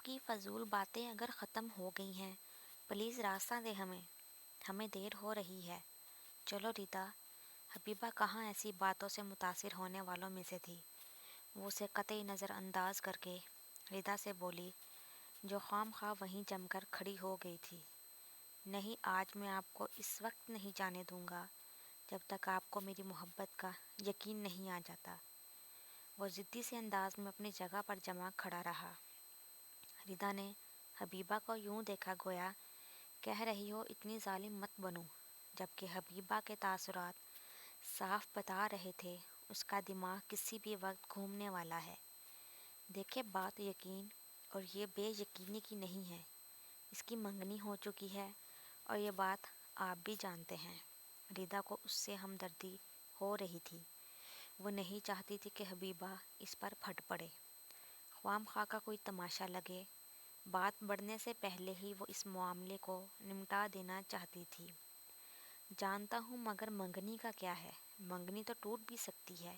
کی فضول باتیں اگر ختم ہو گئی ہیں، پلیز راستہ دے ہمیں دیر ہو رہی ہے۔ چلو ریتا۔ حبیبہ کہاں ایسی باتوں سے متاثر ہونے والوں میں سے تھی۔ وہ اسے قطعی نظر انداز کر کے ریتا سے بولی، جو خواہ مخواہ وہیں جم کر کھڑی ہو گئی تھی، نہیں، آج میں آپ کو اس وقت نہیں جانے دوں گا جب تک آپ کو میری محبت کا یقین نہیں آ جاتا۔ وہ ضدی سے انداز میں اپنی جگہ پر جمع کھڑا رہا۔ ریتا نے حبیبہ کو یوں دیکھا گویا کہہ رہی ہو اتنی ظالم مت بنو، جبکہ حبیبہ کے تاثرات صاف بتا رہے تھے اس کا دماغ کسی بھی وقت گھومنے والا ہے۔ دیکھے، بات یقین اور یہ بے یقینی کی نہیں ہے، اس کی منگنی ہو چکی ہے اور یہ بات آپ بھی جانتے ہیں۔ ریتا کو اس سے ہمدردی ہو رہی تھی۔ وہ نہیں چاہتی تھی کہ حبیبہ اس پر پھٹ پڑے، خواہ مخواہ کا کوئی تماشا لگے۔ بات بڑھنے سے پہلے ہی وہ اس معاملے کو نمٹا دینا چاہتی تھی۔ جانتا ہوں، مگر منگنی کا کیا ہے؟ منگنی تو ٹوٹ بھی سکتی ہے۔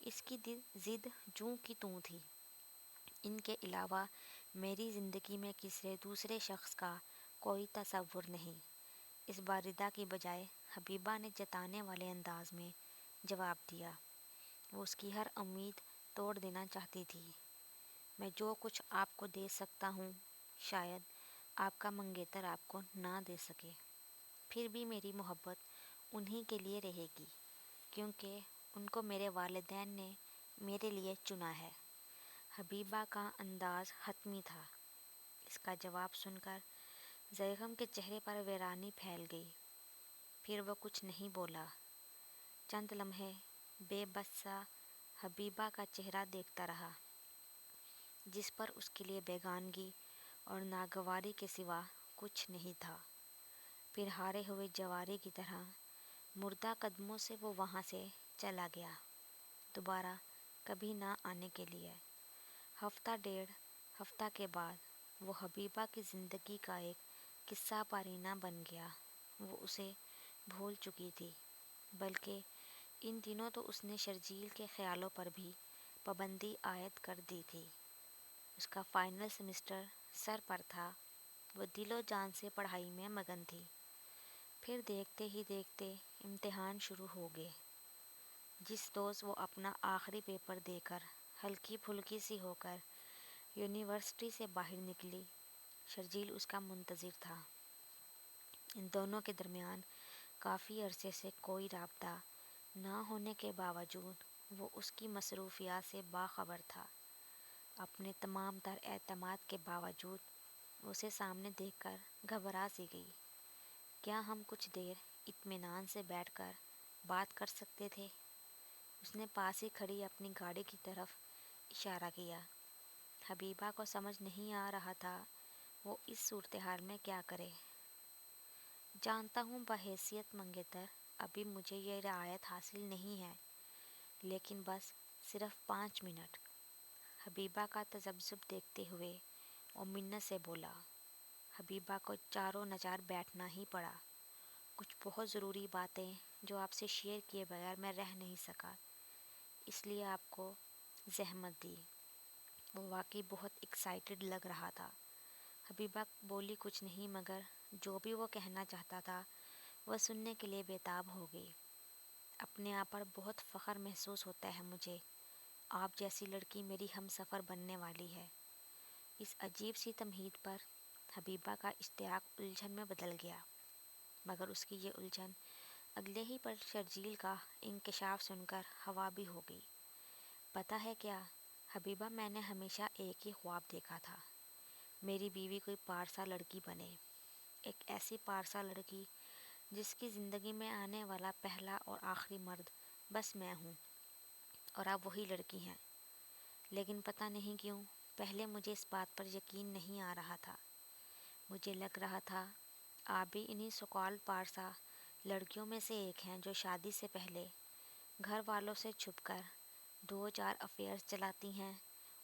اس کی ضد جوں کی توں تھی۔ ان کے علاوہ میری زندگی میں کسی دوسرے شخص کا کوئی تصور نہیں۔ اس بار ریتا کی بجائے حبیبہ نے جتانے والے انداز میں جواب دیا۔ وہ اس کی ہر امید توڑ دینا چاہتی تھی۔ میں جو کچھ آپ کو دے سکتا ہوں، شاید آپ کا منگیتر آپ کو نہ دے سکے، پھر بھی میری محبت انہی کے لیے رہے گی، کیونکہ ان کو میرے والدین نے میرے لیے چنا ہے۔ حبیبہ کا انداز حتمی تھا۔ اس کا جواب سن کر زیغم کے چہرے پر ویرانی پھیل گئی۔ پھر وہ کچھ نہیں بولا۔ چند لمحے بے بس سا حبیبہ کا چہرہ دیکھتا رہا، جس پر اس کے لیے بیگانگی اور ناگواری کے سوا کچھ نہیں تھا۔ پھر ہارے ہوئے جواری کی طرح مردہ قدموں سے وہ وہاں سے چلا گیا، دوبارہ کبھی نہ آنے کے لیے۔ ہفتہ ڈیڑھ ہفتہ کے بعد وہ حبیبہ کی زندگی کا ایک قصہ پارینہ بن گیا۔ وہ اسے بھول چکی تھی، بلکہ ان دنوں تو اس نے شرجیل کے خیالوں پر بھی پابندی عائد کر دی تھی۔ اس کا فائنل سیمسٹر سر پر تھا۔ وہ دل و جان سے پڑھائی میں مگن تھی۔ پھر دیکھتے ہی دیکھتے امتحان شروع ہو گئے۔ جس روز وہ اپنا آخری پیپر دے کر ہلکی پھلکی سی ہو کر یونیورسٹی سے باہر نکلی، شرجیل اس کا منتظر تھا۔ ان دونوں کے درمیان کافی عرصے سے کوئی رابطہ نہ ہونے کے باوجود وہ اس کی مصروفیات سے باخبر تھا۔ اپنے تمام تر اعتماد کے باوجود وہ اسے سامنے دیکھ کر گھبرا سی گئی۔ کیا ہم کچھ دیر اطمینان سے بیٹھ کر بات کر سکتے تھے؟ اس نے پاس ہی کھڑی اپنی گاڑی کی طرف اشارہ کیا۔ حبیبہ کو سمجھ نہیں آ رہا تھا وہ اس صورتحال میں کیا کرے۔ جانتا ہوں بحیثیت منگیتر ابھی مجھے یہ رعایت حاصل نہیں ہے، لیکن بس صرف 5 منٹ۔ حبیبہ کا تذبذب دیکھتے ہوئے وہ منت سے بولا۔ حبیبہ کو چاروں نچار بیٹھنا ہی پڑا۔ کچھ بہت ضروری باتیں جو آپ سے شیئر کیے بغیر میں رہ نہیں سکا، اس لیے آپ کو زحمت دی۔ وہ واقعی بہت ایکسائٹڈ لگ رہا تھا۔ حبیبہ بولی کچھ نہیں، مگر جو بھی وہ کہنا چاہتا تھا وہ سننے کے لیے بےتاب ہو گئی۔ اپنے آپ پر بہت فخر محسوس ہوتا ہے مجھے، آپ جیسی لڑکی میری ہم سفر بننے والی ہے۔ اس عجیب سی تمہید پر حبیبہ کا اشتیاق الجھن میں بدل گیا، مگر اس کی یہ الجھن اگلے ہی پر شرجیل کا انکشاف سن کر ہوا بھی ہو گئی۔ پتہ ہے کیا حبیبہ، میں نے ہمیشہ ایک ہی خواب دیکھا تھا، میری بیوی کوئی پارسا لڑکی بنے، ایک ایسی پارسا لڑکی جس کی زندگی میں آنے والا پہلا اور آخری مرد بس میں ہوں، اور آپ وہی لڑکی ہیں۔ لیکن پتہ نہیں کیوں پہلے مجھے اس بات پر یقین نہیں آ رہا تھا۔ مجھے لگ رہا تھا آپ بھی انہی سو-کالڈ پارسا لڑکیوں میں سے ایک ہیں جو شادی سے پہلے گھر والوں سے چھپ کر 2-4 افیئرز چلاتی ہیں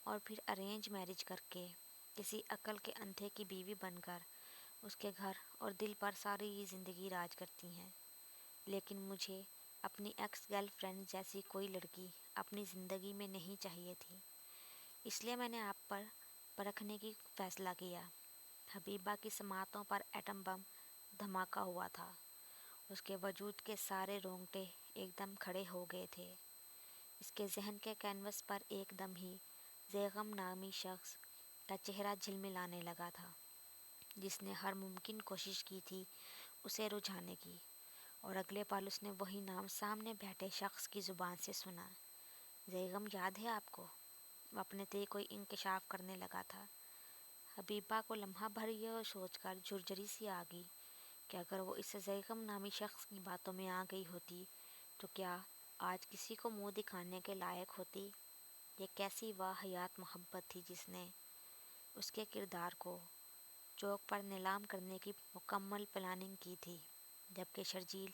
اور پھر ارینج میرج کر کے کسی عقل کے اندھے کی بیوی بن کر اس کے گھر اور دل پر ساری زندگی راج کرتی ہیں۔ لیکن مجھے اپنی ایکس گرل فرینڈ جیسی کوئی لڑکی اپنی زندگی میں نہیں چاہیے تھی، اس لیے میں نے آپ پر پرکھنے کی فیصلہ کیا۔ حبیبہ کی سماعتوں پر ایٹم بم دھماکہ ہوا تھا۔ اس کے وجود کے سارے رونگٹے ایک دم کھڑے ہو گئے تھے۔ اس کے ذہن کے کینوس پر ایک دم ہی زیغم نامی شخص کا چہرہ جھلملانے لگا تھا، جس نے ہر ممکن کوشش کی تھی اسے رجھانے کی، اور اگلے پل اس نے وہی نام سامنے بیٹھے شخص کی زبان سے سنا۔ زیغم یاد ہے آپ کو؟ وہ اپنے تئیں کوئی انکشاف کرنے لگا تھا۔ حبیبہ کو لمحہ بھر یہ سوچ کر جھرجھری سی آ گئی کہ اگر وہ اس زیغم نامی شخص کی باتوں میں آ گئی ہوتی تو کیا آج کسی کو منہ دکھانے کے لائق ہوتی؟ یہ کیسی واہیات محبت تھی جس نے اس کے کردار کو چوک پر نیلام کرنے کی مکمل پلاننگ کی تھی، جبکہ شرجیل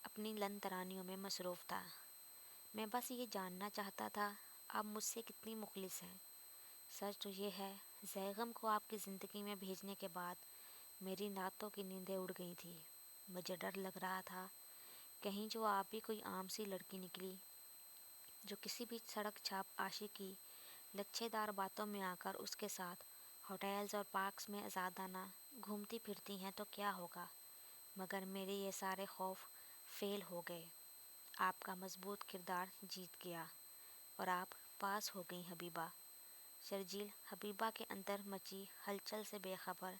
اپنی لن ترانیوں میں مصروف تھا۔ میں بس یہ جاننا چاہتا تھا آپ مجھ سے کتنی مخلص ہیں۔ سچ تو یہ ہے زیغم کو آپ کی زندگی میں بھیجنے کے بعد میری راتوں کی نیندیں اڑ گئی تھی۔ مجھے ڈر لگ رہا تھا کہیں جو آپ بھی کوئی عام سی لڑکی نکلی جو کسی بھی سڑک چھاپ عاشق کی لچھے دار باتوں میں آ کر اس کے ساتھ ہوٹلز اور پارکس میں آزادانہ گھومتی پھرتی ہیں تو کیا ہوگا، مگر میرے یہ سارے خوف فیل ہو گئے۔ آپ کا مضبوط کردار جیت گیا اور آپ پاس ہو گئیں حبیبہ۔ شرجیل حبیبہ کے اندر مچی ہلچل سے بے خبر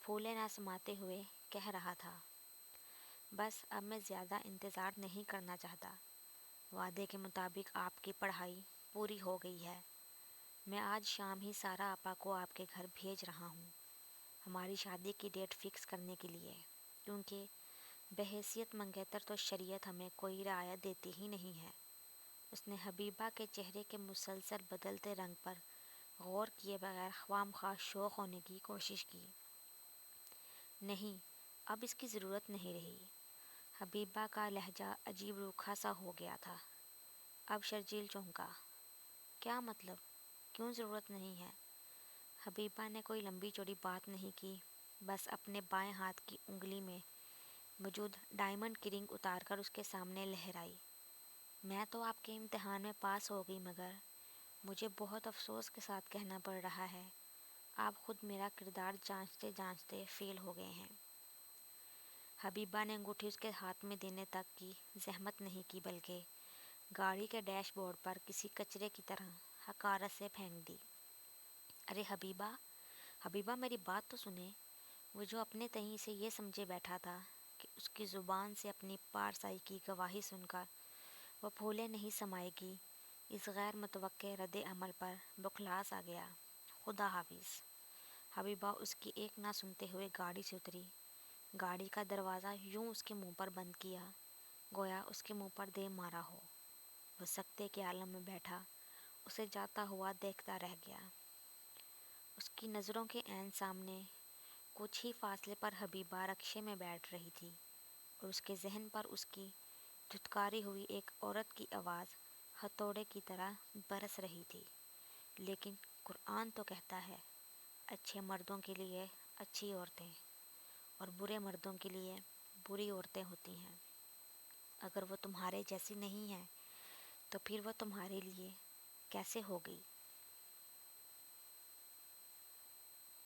پھولے نہ سماتے ہوئے کہہ رہا تھا، بس اب میں زیادہ انتظار نہیں کرنا چاہتا۔ وعدے کے مطابق آپ کی پڑھائی پوری ہو گئی ہے۔ میں آج شام ہی سارا آپا کو آپ کے گھر بھیج رہا ہوں ہماری شادی کی ڈیٹ فکس کرنے کے لیے، کیونکہ بحیثیت منگیتر تو شریعت ہمیں کوئی رعایت دیتی ہی نہیں ہے۔ اس نے حبیبہ کے چہرے کے مسلسل بدلتے رنگ پر غور کیے بغیر خواہ مخواہ شوق ہونے کی کوشش کی۔ نہیں، اب اس کی ضرورت نہیں رہی۔ حبیبہ کا لہجہ عجیب روکھا سا ہو گیا تھا۔ اب شرجیل چونکا۔ کیا مطلب؟ کیوں ضرورت نہیں ہے؟ حبیبہ نے کوئی لمبی چوڑی بات نہیں کی، بس اپنے بائیں ہاتھ کی انگلی میں موجود ڈائمنڈ کی رنگ اتار کر اس کے سامنے لہرائی۔ میں تو آپ کے امتحان میں پاس ہو گئی، مگر مجھے بہت افسوس کے ساتھ کہنا پڑ رہا ہے آپ خود میرا کردار جانچتے جانچتے فیل ہو گئے ہیں۔ حبیبہ نے انگوٹھی اس کے ہاتھ میں دینے تک کی زحمت نہیں کی، بلکہ گاڑی کے ڈیش بورڈ پر کسی کچرے کی طرح حقارت سے پھینک دی۔ ارے حبیبہ، حبیبہ میری بات تو سنیں۔ وہ جو اپنے تئیں سے یہ سمجھے بیٹھا تھا کہ اس کی زبان سے اپنی پارسائی کی گواہی سن کر وہ پھولے نہیں سمائے گی، اس غیر متوقع رد عمل پر بخلاص آ گیا۔ خدا حافظ۔ حبیبہ اس کی ایک نہ سنتے ہوئے گاڑی سے اتری، گاڑی کا دروازہ یوں اس کے منہ پر بند کیا گویا اس کے منہ پر دے مارا ہو۔ وہ سکتے کے عالم میں بیٹھا اسے جاتا ہوا دیکھتا رہ گیا۔ اس کی نظروں کے عین سامنے کچھ ہی فاصلے پر حبیبہ رکشے میں بیٹھ رہی تھی، اور اس کے ذہن پر اس کی دھتکاری ہوئی ایک عورت کی آواز ہتھوڑے کی طرح برس رہی تھی، لیکن قرآن تو کہتا ہے اچھے مردوں کے لیے اچھی عورتیں اور برے مردوں کے لیے بری عورتیں ہوتی ہیں۔ اگر وہ تمہارے جیسی نہیں ہے تو پھر وہ تمہارے لیے کیسے ہوگی؟